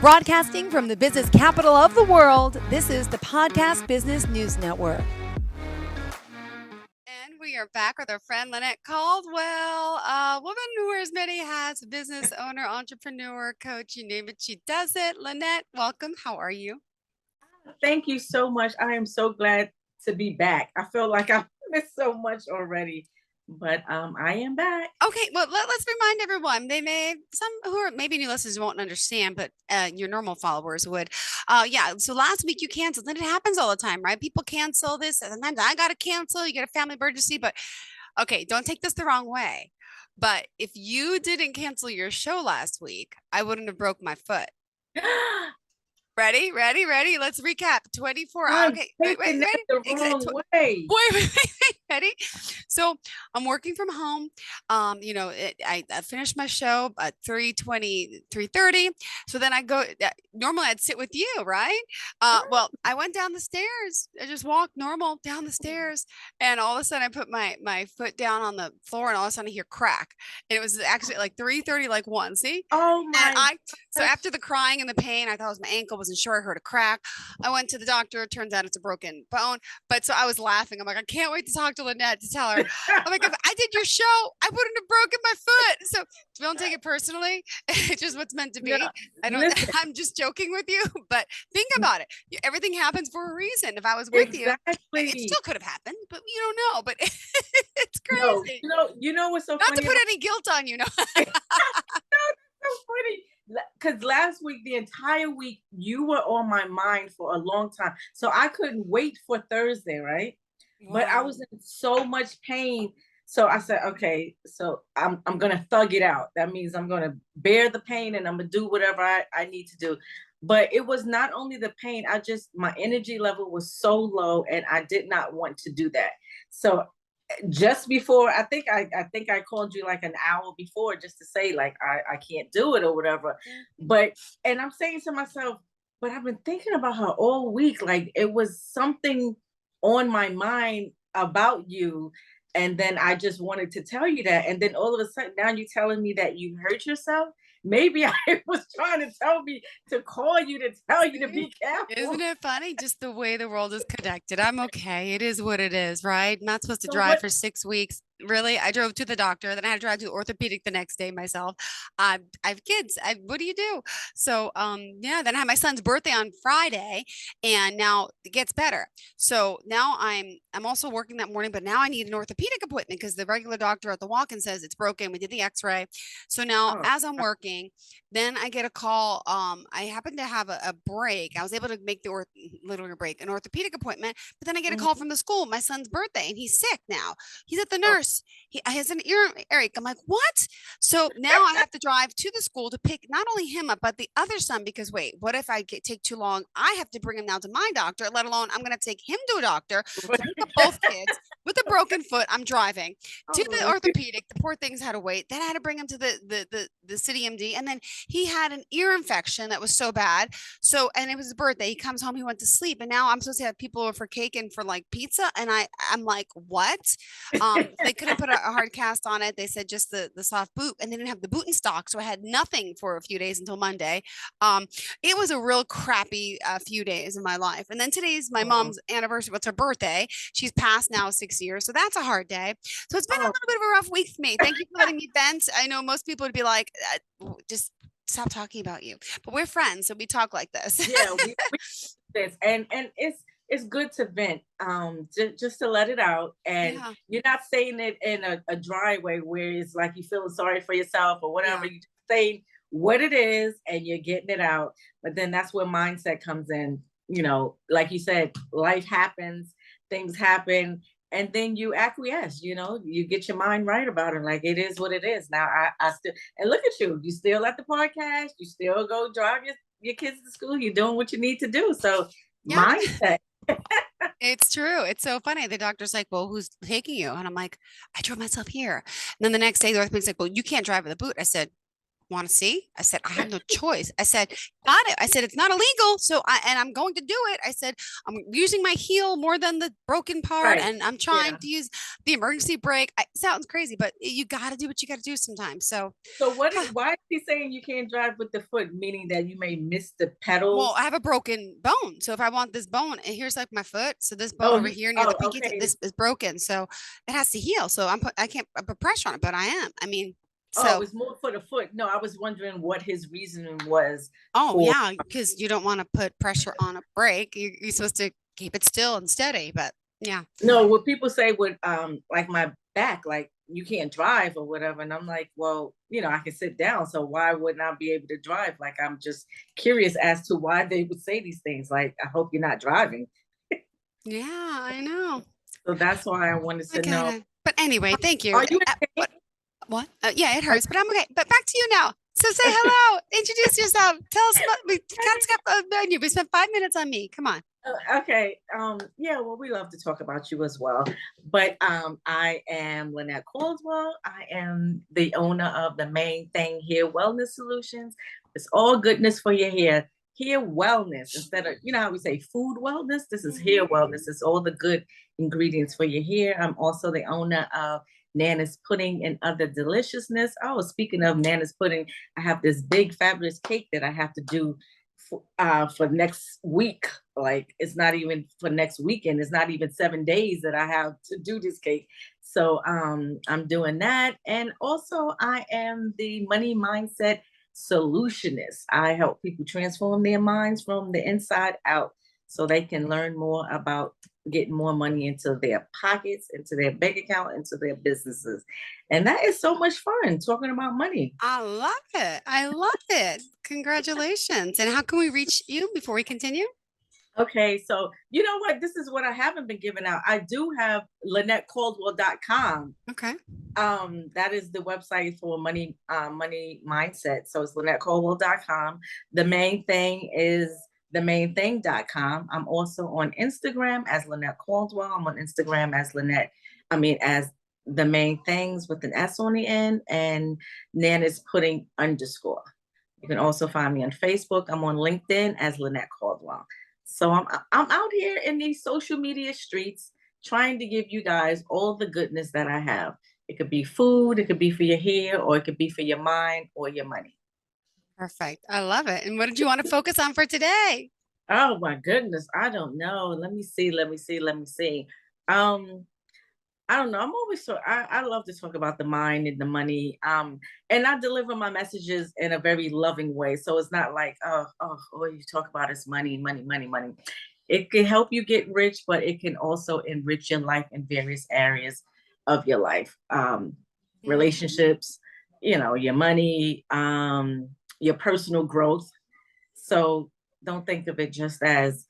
Broadcasting from the business capital of the world, this is the Podcast Business News Network. And we are back with our friend Lynnette Caldwell, a woman who wears many hats, a business owner, entrepreneur, coach, you name it, she does it. Lynnette, welcome. How are you? Thank you so much. I am so glad to be back. I feel like I've missed so much already, but I am back. Okay, well, let's remind everyone. Some who are maybe new listeners won't understand, but your normal followers would. Yeah, so last week you canceled, and it happens all the time, right? People cancel this, and sometimes I got to cancel. You get a family emergency, but okay, don't take this the wrong way. But if you didn't cancel your show last week, I wouldn't have broke my foot. Ready? Let's recap. 24 hours. Okay, wait, ready? The wrong way. Wait. Ready? So I'm working from home. I finished my show at 3:20, 3:30. So then I go, normally I'd sit with you, right? Well, I went down the stairs. I just walked normal down the stairs. And all of a sudden I put my foot down on the floor and all of a sudden I hear crack. And it was actually like 3:30, like one, see? Oh my. So after the crying and the pain, I thought it was my ankle, wasn't sure. I heard a crack. I went to the doctor. It turns out it's a broken bone. But so I was laughing. I'm like, I can't wait to talk to Lynnette to tell her. I'm like, if I did your show, I wouldn't have broken my foot. So don't take it personally. It's just what's meant to be. No, I'm just joking with you, but think about it. Everything happens for a reason. If I was with you, it still could have happened, but you don't know. But it's crazy. No, you know what's so Not funny? To put any guilt on you, no. No, that's so funny. Because last week, the entire week, you were on my mind for a long time. So I couldn't wait for Thursday, right? Wow. But I was in so much pain. So I said, okay, so I'm gonna thug it out. That means I'm gonna bear the pain and I'm gonna do whatever I need to do. But it was not only the pain, my energy level was so low and I did not want to do that. So just before, I think I called you like an hour before just to say like I can't do it or whatever. And I'm saying to myself, but I've been thinking about her all week. Like it was something on my mind about you. And then I just wanted to tell you that. And then all of a sudden now you're telling me that you hurt yourself. Maybe I was trying to tell me to call you to tell you to be careful. Isn't it funny? Just the way the world is connected. I'm okay. It is what it is, right? I'm not supposed to drive for 6 weeks. Really? I drove to the doctor, then I had to drive to orthopedic the next day myself. I have kids. What do you do? So, then I had my son's birthday on Friday and now it gets better. So now I'm also working that morning, but now I need an orthopedic appointment because the regular doctor at the walk-in says it's broken. We did the x-ray. So now as I'm working, then I get a call. I happen to have a break. I was able to make literally break, an orthopedic appointment, but then I get a call from the school, my son's birthday, and he's sick now. He's at the nurse. He has an earache. I'm like, what? So now I have to drive to the school to pick not only him up, but the other son, because wait, what if I take too long? I have to bring him now to my doctor, let alone I'm going to take him to a doctor. So I pick up both kids with a broken foot. I'm driving to the orthopedic. The poor things had to wait. Then I had to bring him to the city MD. And then he had an ear infection that was so bad. So, and it was his birthday. He comes home, he went to sleep. And now I'm supposed to have people over for cake and for like pizza. And I'm like, what? They couldn't put a hard cast on it. They said just the soft boot, and they didn't have the boot in stock. So I had nothing for a few days until Monday. It was a real crappy few days in my life. And then today's my mom's anniversary. What's her birthday? She's passed now 6 years. So that's a hard day. So it's been a little bit of a rough week for me. Thank you for letting me vent. I know most people would be like, just stop talking about you, but we're friends. So we talk like this. Yeah, we this and it's good to vent, just to let it out. And you're not saying it in a dry way where it's like you feeling sorry for yourself or whatever. You're just saying what it is and you're getting it out. But then that's where mindset comes in. You know, like you said, life happens, things happen, and then you acquiesce. You know, you get your mind right about it. Like it is what it is. Now I still, and look at you still at the podcast. You still go drive your kids to school. You're doing what you need to do. So mindset. It's true. It's so funny. The doctor's like, well, who's taking you? And I'm like, I drove myself here. And then the next day, the orthopedic's like, well, you can't drive with a boot. I said, want to see? I said, I have no choice. I said, got it. I said, it's not illegal. So I'm going to do it. I said, I'm using my heel more than the broken part. Right. And I'm trying to use the emergency brake. Sounds crazy, but you got to do what you got to do sometimes. So, So why is he saying you can't drive with the foot, meaning that you may miss the well, pedals? I have a broken bone. So if I want this bone, and here's like my foot. So this bone Oh, over here near the pinky, okay. this is broken. So it has to heal. So I can't put pressure on it, but I am. I mean, Oh, so, it's more for the foot. No, I was wondering what his reasoning was oh for. yeah, because you don't want to put pressure on a brake. You're supposed to keep it still and steady, but yeah. No, what people say with like my back, like you can't drive or whatever, and I'm like, well, I can sit down, so why wouldn't I be able to drive? Like, I'm just curious as to why they would say these things. Like, I hope you're not driving. Yeah, I know. So that's why I wanted I to get know. it. But anyway, thank you. Are you What? What? Yeah, it hurts, but I'm okay. But back to you now. So say hello. Introduce yourself. Tell us about we can't skip a menu. We spent 5 minutes on me. Come on. Okay. Yeah, well, we love to talk about you as well. But I am Lynnette Caldwell. I am the owner of the Main Thing Hair Wellness Solutions. It's all goodness for your hair. Hair wellness instead of, how we say food wellness. This is hair wellness. It's all the good ingredients for your hair. I'm also the owner of Nana's Pudding and Other Deliciousness. Oh, speaking of Nana's Pudding, I have this big fabulous cake that I have to do for next week. Like, it's not even for next weekend. It's not even 7 days that I have to do this cake. So I'm doing that. And also I am the money mindset solutionist. I help people transform their minds from the inside out so they can learn more about getting more money into their pockets, into their bank account, into their businesses. And that is so much fun talking about money. I love it. I love it. Congratulations. And how can we reach you before we continue? Okay, so you know what? This is what I haven't been giving out. I do have LynetteCaldwell.com. Okay. That is the website for money mindset. So it's LynetteCaldwell.com. The main thing is theMANEthang.com. I'm also on Instagram as Lynnette Caldwell. I'm on Instagram as as the main things with an S on the end, and Nana's Pudding _. You can also find me on Facebook. I'm on LinkedIn as Lynnette Caldwell. So I'm out here in these social media streets trying to give you guys all the goodness that I have. It could be food, it could be for your hair, or it could be for your mind or your money. Perfect. I love it. And what did you want to focus on for today? Oh my goodness, I don't know. Let me see. I don't know. I'm always so I love to talk about the mind and the money. And I deliver my messages in a very loving way. So it's not like, all you talk about is money, money, money, money. It can help you get rich, but it can also enrich your life in various areas of your life. Relationships, your money, your personal growth. So don't think of it just as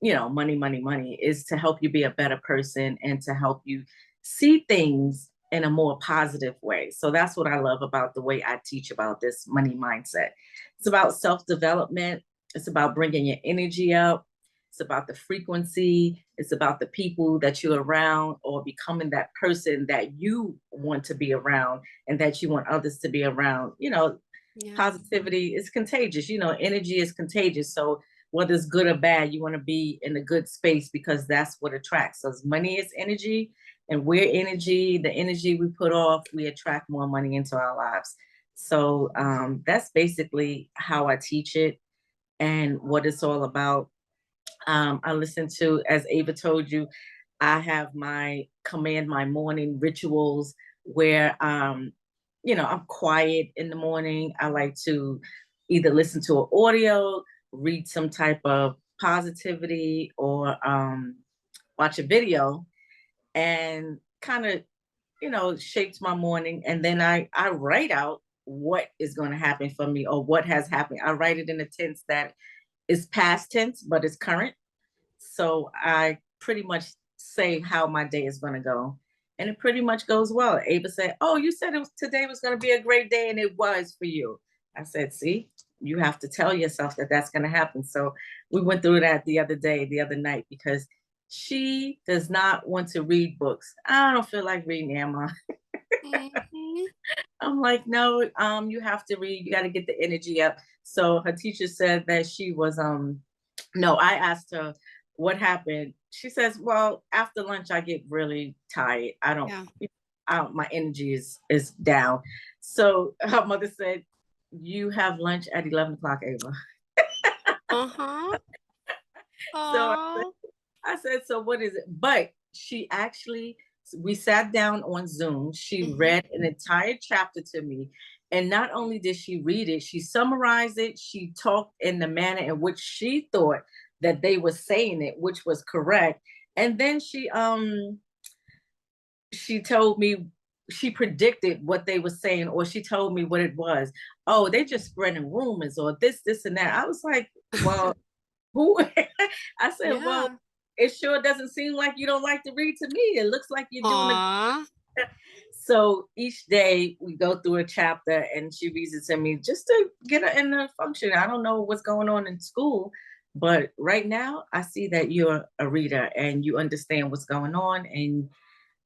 money, money, money. Is to help you be a better person and to help you see things in a more positive way. So that's what I love about the way I teach about this money mindset. It's about self-development. It's about bringing your energy up. It's about the frequency. It's about the people that you're around, or becoming that person that you want to be around and that you want others to be around. Positivity is contagious. Energy is contagious. So whether it's good or bad, you want to be in a good space because that's what attracts us. Money is energy, and we're energy. The energy we put off, we attract more money into our lives. So that's basically how I teach it and what it's all about. I listen to, as Ava told you, I have my command my morning rituals where I'm quiet in the morning. I like to either listen to an audio, read some type of positivity, or watch a video, and kind of shapes my morning. And then I write out what is going to happen for me or what has happened. I write it in a tense that is past tense, but it's current. So I pretty much say how my day is going to go. And it pretty much goes well. Ava said, oh, you said today was going to be a great day, and it was for you. I said, see, you have to tell yourself that that's going to happen. So we went through that the other night, because she does not want to read books. I don't feel like reading, Emma. I'm like, no, you have to read. You got to get the energy up. So her teacher said that she was, no, I asked her what happened. She says, well, after lunch, I get really tired. Yeah. My energy is down. So her mother said, you have lunch at 11 o'clock, Ava. Uh-huh. So Oh. I said, so what is it? But we sat down on Zoom. She read an entire chapter to me. And not only did she read it, she summarized it. She talked in the manner in which she thought that they were saying it, which was correct. And then she told me, she predicted what they were saying, or she told me what it was. Oh, they just spreading rumors or this and that. I was like, well, who? I said, well, Yeah. it sure doesn't seem like you don't like to read to me. It looks like you're doing Aw. so each day we go through a chapter and she reads it to me just to get her in the function. I don't know what's going on in school, but right now I see that you're a reader and you understand what's going on and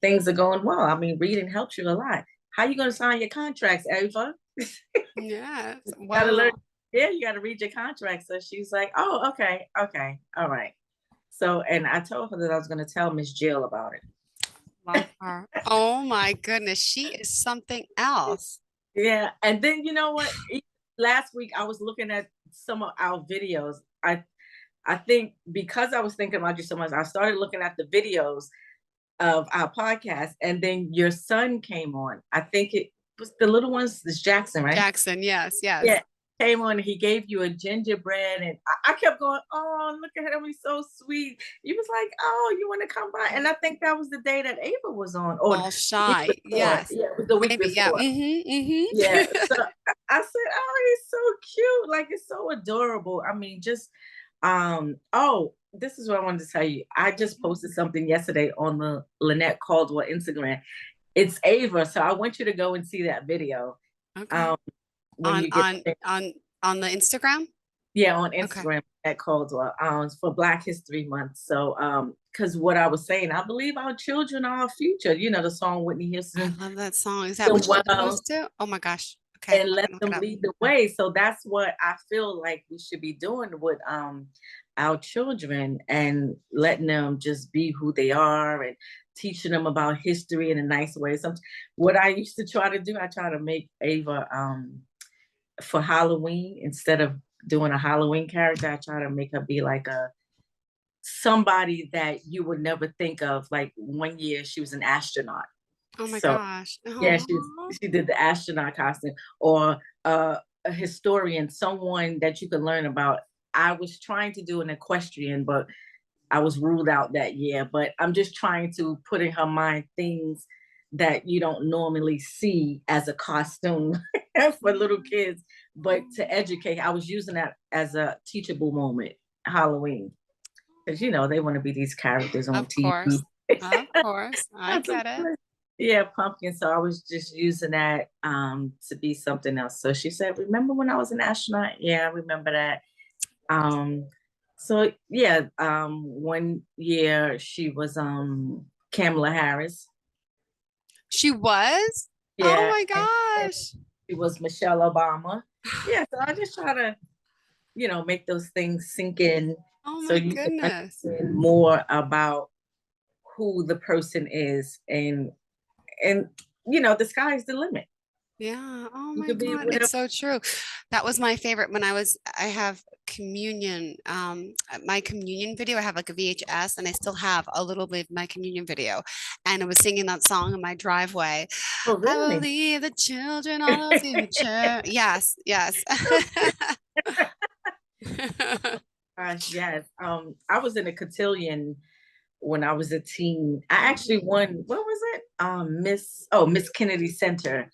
things are going well. I mean, reading helps you a lot. How you going to sign your contracts, Ava? Yeah. Gotta learn. Wow. Yeah, you got to read your contract. So she's like, oh, okay, all right. So, and I told her that I was going to tell Miss Jill about it. Love her. Oh my goodness. She is something else. Yeah, and then you know what? Last week I was looking at some of our videos. I think because I was thinking about you so much, I started looking at the videos of our podcast, and then your son came on. I think it was the little ones. This Jackson, right? Jackson. Yes. Yes. Yeah, came on. And he gave you a gingerbread, and I kept going, "Oh, look at him! He's so sweet." He was like, "Oh, you want to come by?" And I think that was the day that Ava was on, or All the week shy. before. Yes. Yeah, it was the week Maybe. Yeah. before. Yeah. Mm-hmm. So I said, "Oh, he's so cute! Like it's so adorable." I mean, just oh, this is what I wanted to tell you. I just posted something yesterday on the Lynnette Caldwell Instagram. It's Ava, so I want you to go and see that video. Okay. When you get On the Instagram? yeah, on Okay. Instagram at Caldwell for Black History Month. So because what I was saying, I believe our children are our future. You know the song Whitney I Houston, love that song. Is that the what you well, supposed to? Oh my gosh. Okay. and I'm let gonna look them it up. lead the way. So that's what I feel like we should be doing with our children and letting them just be who they are and teaching them about history in a nice way. What I used to try to do, I try to make Ava for Halloween, instead of doing a Halloween character, I try to make her be like somebody that you would never think of. Like one year she was an astronaut. Oh my So gosh. yeah, Aw. she did the astronaut costume, or a historian, someone that you can learn about. I was trying to do an equestrian, but I was ruled out that year. But I'm just trying to put in her mind things that you don't normally see as a costume for little kids, but to educate. I was using that as a teachable moment, Halloween, because you know they want to be these characters on Of TV. course. Of course. I That's get it. yeah, pumpkin. So I was just using that to be something else. So she said, "Remember when I was an astronaut?" Yeah, I remember that. Um, so yeah, one year she was Kamala Harris. She was? Oh Yeah, my and gosh. she was Michelle Obama. Yeah, so I just try to, make those things sink in Oh so my you can goodness. understand more about who the person is, and the sky's the limit. Yeah. Oh You my could be God. It's whatever. so true. That was my favorite when I have communion, my communion video. I have like a VHS and I still have a little bit of my communion video. And I was singing that song in my driveway. Oh, I really? believe the children are the future. Yes, yes. Gosh, yes. I was in a cotillion when I was a teen. I actually won, what was it? Miss Kennedy Center,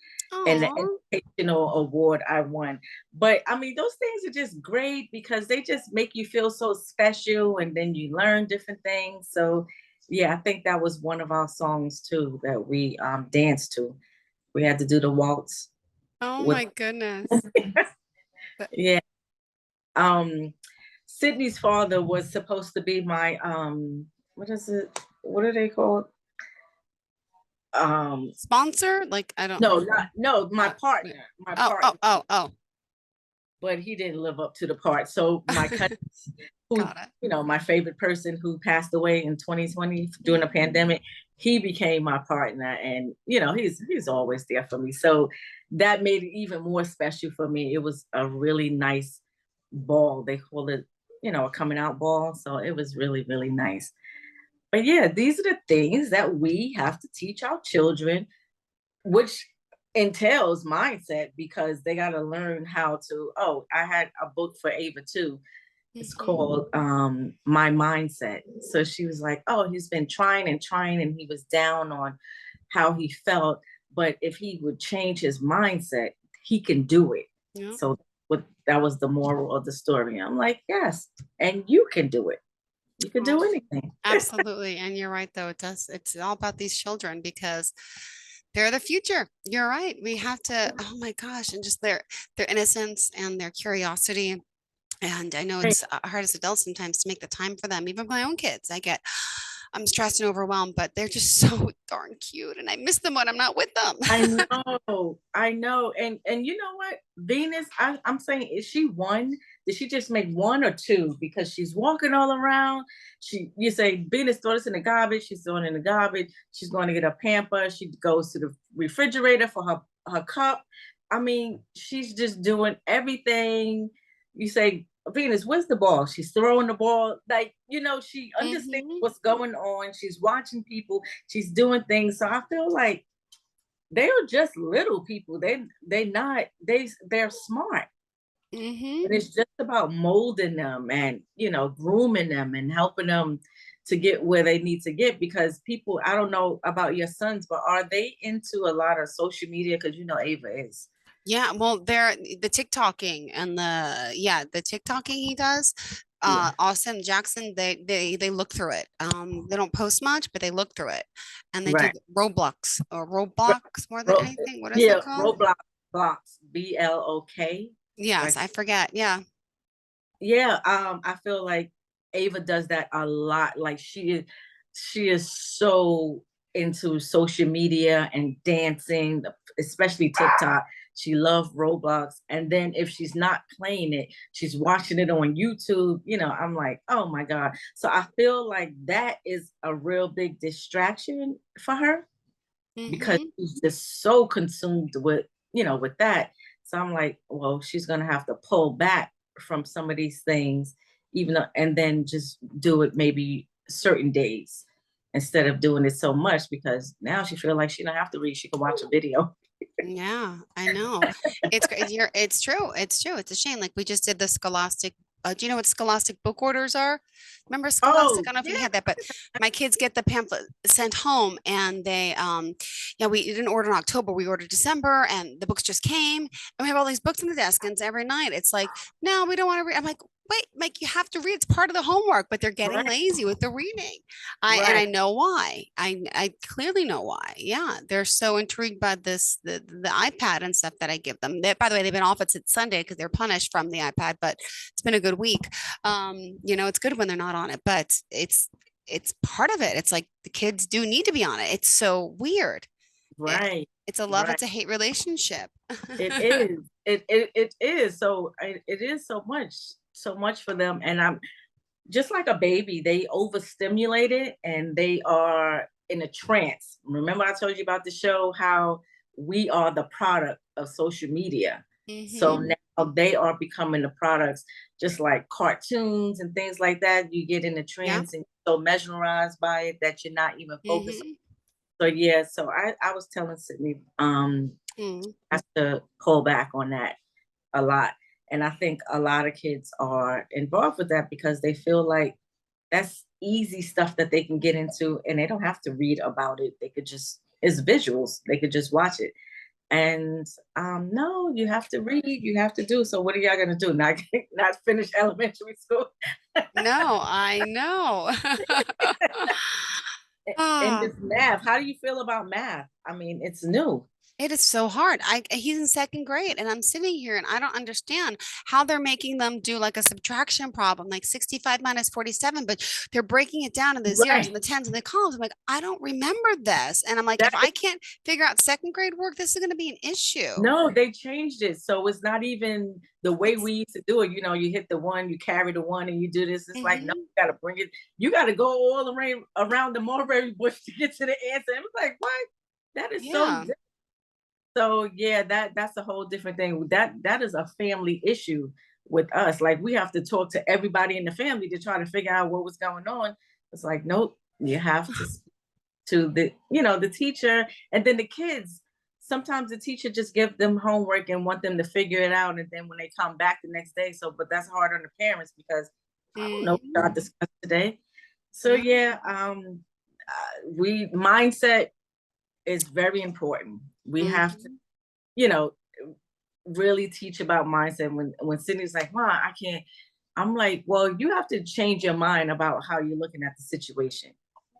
and the Oh, educational award I won. But I mean, those things are just great because they just make you feel so special, and then you learn different things. So yeah, I think that was one of our songs too that we danced to. We had to do the waltz oh with my goodness. But yeah. Um Sydney's father was supposed to be my what is it? What are they called? Sponsor? Like, I don't. no, my Oh, partner, my oh, oh, partner, oh, oh. but he didn't live up to the part. So my cousin, who, Got it. my favorite person who passed away in 2020 during the pandemic, he became my partner, and he's always there for me. So that made it even more special for me. It was a really nice ball. They call it, a coming out ball. So it was really, really nice. But yeah, these are the things that we have to teach our children, which entails mindset, because they got to learn how to. Oh, I had a book for Ava too. It's called My Mindset. So she was like, oh, he's been trying and trying, and he was down on how he felt. But if he would change his mindset, he can do it. Yeah. So that was the moral of the story. I'm like, yes, and you can do it. You can do anything. Absolutely. And you're right, though. It's all about these children because they're the future. You're right. We have to, oh my gosh, and just their innocence and their curiosity. And I know it's hard as adults sometimes to make the time for them. Even my own kids, I'm stressed and overwhelmed, but they're just so darn cute, and I miss them when I'm not with them. I know. And you know what? Venus, I'm saying, is she one? Did she just make one or two? Because she's walking all around. You say Venus, throw this in the garbage. She's throwing it in the garbage. She's going to get a pamper. She goes to the refrigerator for her cup. I mean, she's just doing everything. You say, Venus, where's the ball? She's throwing the ball. Like, she understands what's going on. She's watching people. She's doing things. So I feel like they are just little people. They're smart. And it's just about molding them and, grooming them and helping them to get where they need to get. Because people, I don't know about your sons, but are they into a lot of social media? Because Ava is. Yeah, well, they're the TikToking and the TikToking he does. Austin Jackson, they look through it. They don't post much, but they look through it, and they do Roblox or Roblox more than anything. What is it called? Roblox, BLOK. Yes, I forget. Yeah. Yeah, I feel like Ava does that a lot. Like she is so into social media and dancing, especially TikTok. She loves Roblox. And then if she's not playing it, she's watching it on YouTube. I'm like, oh my God. So I feel like that is a real big distraction for her, because she's just so consumed with that. So I'm like, well, she's gonna have to pull back from some of these things, even though, and then just do it maybe certain days instead of doing it so much, because now she feels like she don't have to read, she can watch a video. Yeah, I know. It's true. It's true. It's a shame. Like we just did the Scholastic. Do you know what Scholastic book orders are? Remember Scholastic? I don't know if you had that, but my kids get the pamphlet sent home, and they, we didn't order in October. We ordered December, and the books just came, and we have all these books on the desk, and every night it's like, no, we don't want to read. I'm like, wait, Mike, you have to read. It's part of the homework, but they're getting lazy with the reading. And I know why. I clearly know why. Yeah, they're so intrigued by the iPad and stuff that I give them. By the way, they've been off it since Sunday because they're punished from the iPad, but it's been a good week. It's good when they're not on it, but it's part of it. It's like the kids do need to be on it. It's so weird. It's a love, it's a hate relationship. It is. It is. So it is so much for them. And I'm just like a baby, they overstimulated and they are in a trance. Remember I told you about the show, how we are the product of social media. So now they are becoming the products, just like cartoons and things like that. You get in a trance and so mesmerized by it that you're not even focusing. So yeah, so I was telling Sydney, I have to pull back on that a lot. And I think a lot of kids are involved with that because they feel like that's easy stuff that they can get into, and they don't have to read about it. They could just, it's visuals. They could just watch it. And no, you have to read, you have to do. So what are y'all gonna do? Not finish elementary school? No, I know. And this math, how do you feel about math? I mean, it's new. It is so hard. He's in second grade and I'm sitting here and I don't understand how they're making them do like a subtraction problem, like 65 minus 47, but they're breaking it down in the zeros and Right. the tens and the columns. I'm like, I don't remember this. And I'm like, if That I can't figure out second grade work, this is going to be an issue. No, they changed it. So it's not even the way It's we used to do it. You know, you hit the one, you carry the one, and you do this. It's like, no, hmm you gotta bring it, you gotta go all around the mulberry bush to get to the answer. It was like, what? That is so yeah. different. So yeah, that's a whole different thing. That is a family issue with us. Like we have to talk to everybody in the family to try to figure out what was going on. It's like, nope, you have to speak to the teacher, and then the kids. Sometimes the teacher just give them homework and want them to figure it out, and then when they come back the next day, so but that's hard on the parents because I don't know what y'all hmm discussed today. So Yeah. yeah, we mindset is very important. We have to, hmm you know, really teach about mindset. When Sydney's like, "Mom, I can't," I'm like, "Well, you have to change your mind about how you're looking at the situation.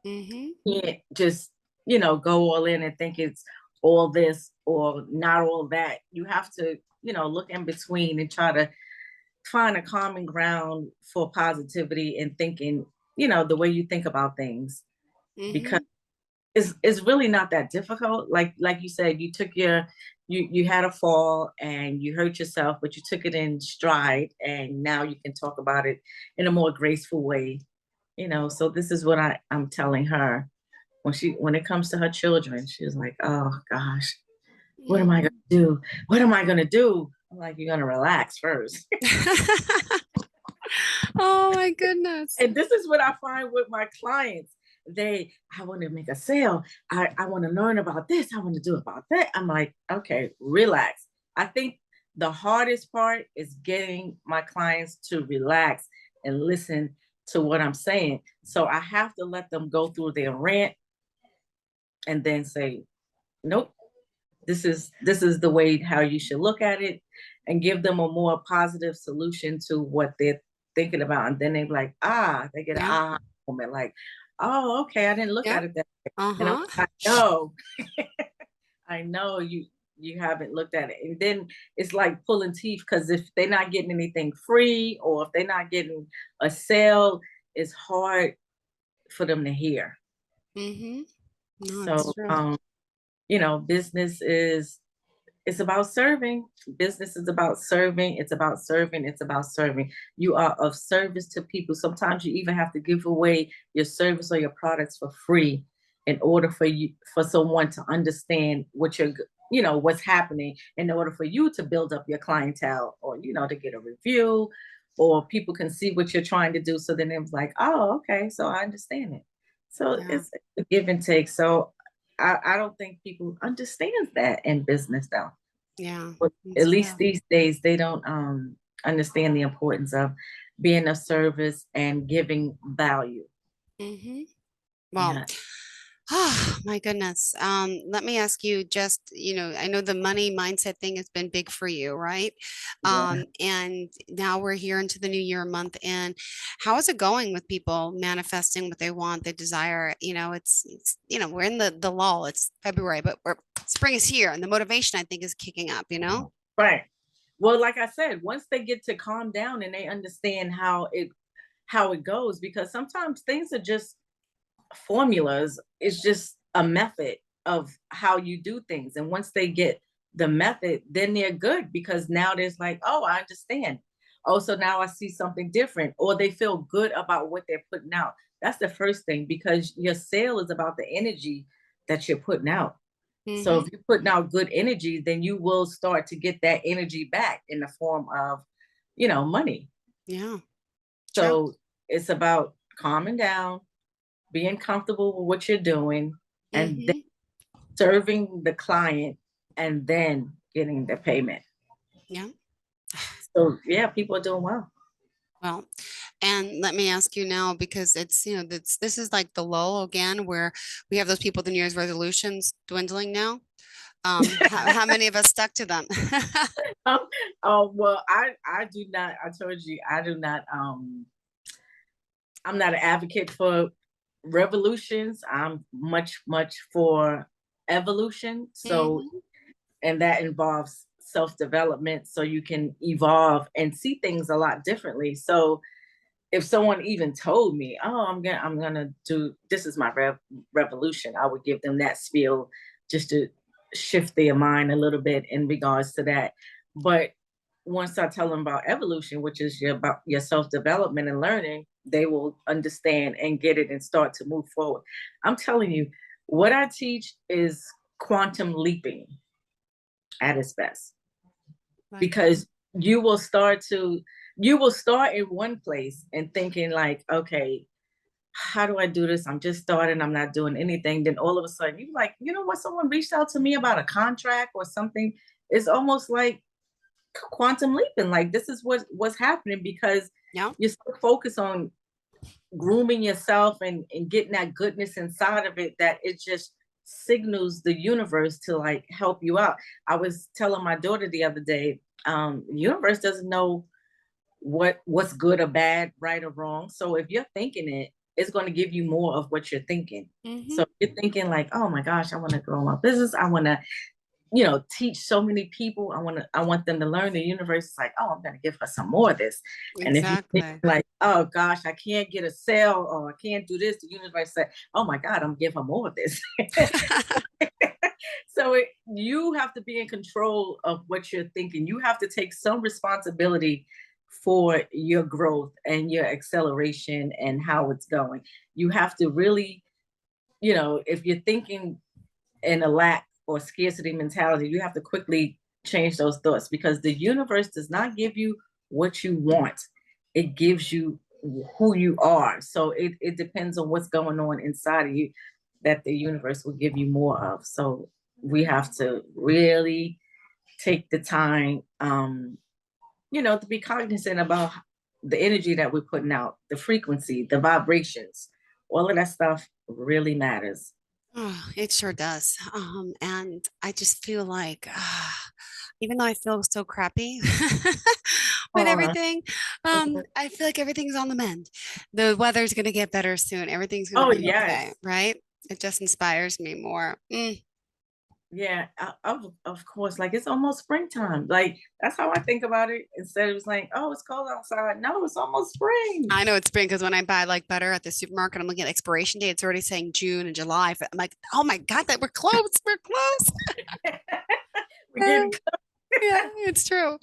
hmm You can't just, go all in and think it's all this or not all that. You have to, look in between and try to find a common ground for positivity and thinking, the way you think about things, because hmm it's really not that difficult. Like you said, you had a fall and you hurt yourself, but you took it in stride and now you can talk about it in a more graceful way. So this is what I'm telling her when it comes to her children. She's like, oh gosh, what am I gonna hmm do? What am I gonna do? I'm like, you're gonna relax first. Oh my goodness. And this is what I find with my clients. I want to make a sale. I want to learn about this. I want to do about that. I'm like, okay, relax. I think the hardest part is getting my clients to relax and listen to what I'm saying. So I have to let them go through their rant and then say, nope, this is the way how you should look at it, and give them a more positive solution to what they're thinking about. And then they're like, they get an Yeah. aha moment, like, oh, okay, I didn't look Yep. at it that way. And I'm Uh-huh. like, I know, I know you haven't looked at it. And then it's like pulling teeth, because if they're not getting anything free or if they're not getting a sale, it's hard for them to hear. hmm No, it's So true. business is it's about serving. Business is about serving. It's about serving. It's about serving. You are of service to people. Sometimes you even have to give away your service or your products for free in order for someone to understand what's happening, in order for you to build up your clientele, or to get a review, or people can see what you're trying to do. So then it was like, oh, okay, so I understand it. So Yeah. it's a give and take. So I don't think people understand that in business though. Yeah. But at It's least true. these days they don't understand the importance of being of service and giving value. hmm Well, Yeah. oh my goodness. Let me ask you just, I know the money mindset thing has been big for you, right? Yeah. And now we're here into the new year month. And how is it going with people manifesting what they want, they desire? We're in the lull. It's February, but spring is here and the motivation I think is kicking up. Right. Well, like I said, once they get to calm down and they understand how it goes, because sometimes things are just formulas. It's just a method of how you do things. And once they get the method, then they're good, because now there's like, oh, I understand. Oh, so now I see something different, or they feel good about what they're putting out. That's the first thing, because your sale is about the energy that you're putting out. So hmm if you're putting out good energy, then you will start to get that energy back in the form of, money. Yeah, true. So it's about calming down, being comfortable with what you're doing, and then hmm serving the client, and then getting the payment. Yeah. So yeah, people are doing well. Well, and let me ask you now, because this is like the lull again, where we have those people with the New Year's resolutions dwindling now. How many of us stuck to them? um, oh well, I do not. I told you I do not. I'm not an advocate for revolutions. I'm much for evolution. So hmm and that involves self-development so you can evolve and see things a lot differently. So if someone even told me, oh, I'm gonna do, this is my revolution, I would give them that spiel just to shift their mind a little bit in regards to that. But once I tell them about evolution, which is about your self-development and learning, they will understand and get it and start to move forward. I'm telling you, what I teach is quantum leaping at its best. Because you will start in one place and thinking like, okay, how do I do this? I'm just starting, I'm not doing anything. Then all of a sudden you're like, you know what? Someone reached out to me about a contract or something. It's almost like quantum leaping. Like this is what's happening because you're so focused on grooming yourself and getting that goodness inside of it that it just signals the universe to like help you out. I was telling my daughter the other day, the universe doesn't know what's good or bad, right or wrong. So if you're thinking it, it's going to give you more of what you're thinking. So if you're thinking like, oh my gosh, I want to grow my business, I want to, teach so many people, I want them to learn. The universe is like, oh, I'm going to give her some more of this. And if you think like, oh gosh, I can't get a sale or I can't do this, the universe said, oh my God, I'm giving her more of this. So you have to be in control of what you're thinking. You have to take some responsibility for your growth and your acceleration and how it's going. You have to really, if you're thinking in a lack or scarcity mentality, you have to quickly change those thoughts because the universe does not give you what you want. It gives you who you are. So it depends on what's going on inside of you that the universe will give you more of. So we have to really take the time, to be cognizant about the energy that we're putting out, the frequency, the vibrations, all of that stuff really matters. Oh, it sure does. And I just feel like, even though I feel so crappy with everything, I feel like everything's on the mend. The weather's going to get better soon. Everything's going to be okay, right? It just inspires me more. Yeah, of course. Like it's almost springtime. Like that's how I think about it. Instead, it was like, oh, it's cold outside. No, it's almost spring. I know it's spring because when I buy like butter at the supermarket, I'm looking at expiration date. It's already saying June and July. I'm like, oh my God, we're close. We're close. We're getting close. Yeah, it's true.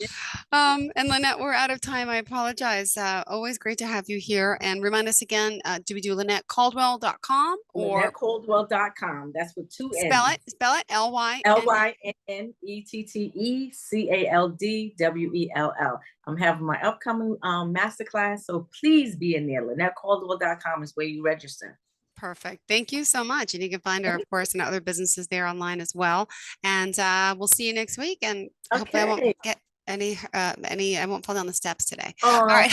And Lynnette, we're out of time. I apologize. Always great to have you here. And remind us again, do we do LynnetteCaldwell.com or LynnetteCaldwell.com? That's with two N's. Spell it. LynnetteCaldwell. I'm having my upcoming masterclass, so please be in there. LynnetteCaldwell.com is where you register. Perfect. Thank you so much. And you can find her, of course, and other businesses there online as well. And we'll see you next week. And hopefully I won't get I won't fall down the steps today. All right.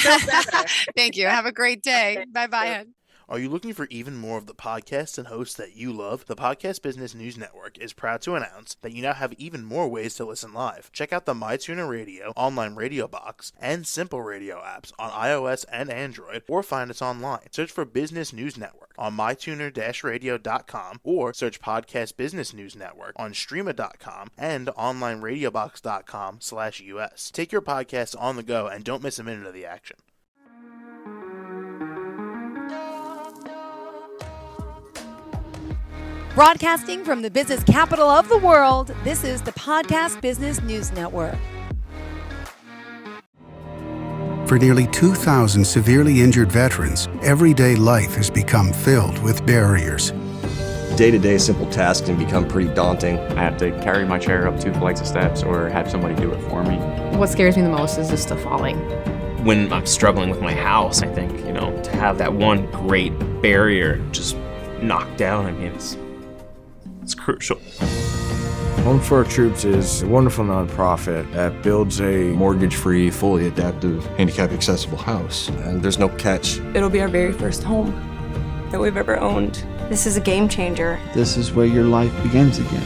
Thank you. Have a great day. Bye-bye. Are you looking for even more of the podcasts and hosts that you love? The Podcast Business News Network is proud to announce that you now have even more ways to listen live. Check out the MyTuner Radio, online radio box, and Simple Radio apps on iOS and Android, or find us online. Search for Business News Network on mytuner-radio.com or search Podcast Business News Network on streama.com and onlineradiobox.com/US. Take your podcast on the go and don't miss a minute of the action. Broadcasting from the business capital of the world, this is the Podcast Business News Network. For nearly 2,000 severely injured veterans, everyday life has become filled with barriers. Day-to-day simple tasks can become pretty daunting. I have to carry my chair up 2 flights of steps or have somebody do it for me. What scares me the most is just the falling. When I'm struggling with my house, I think, to have that one great barrier just knocked down, it's crucial. Home for Our Troops is a wonderful nonprofit that builds a mortgage-free, fully adaptive, handicap-accessible house. And there's no catch. It'll be our very first home that we've ever owned. This is a game changer. This is where your life begins again.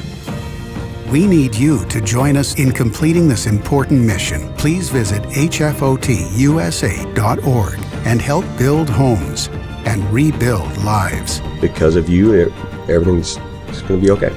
We need you to join us in completing this important mission. Please visit hfotusa.org and help build homes and rebuild lives. Because of you, everything's going to be okay.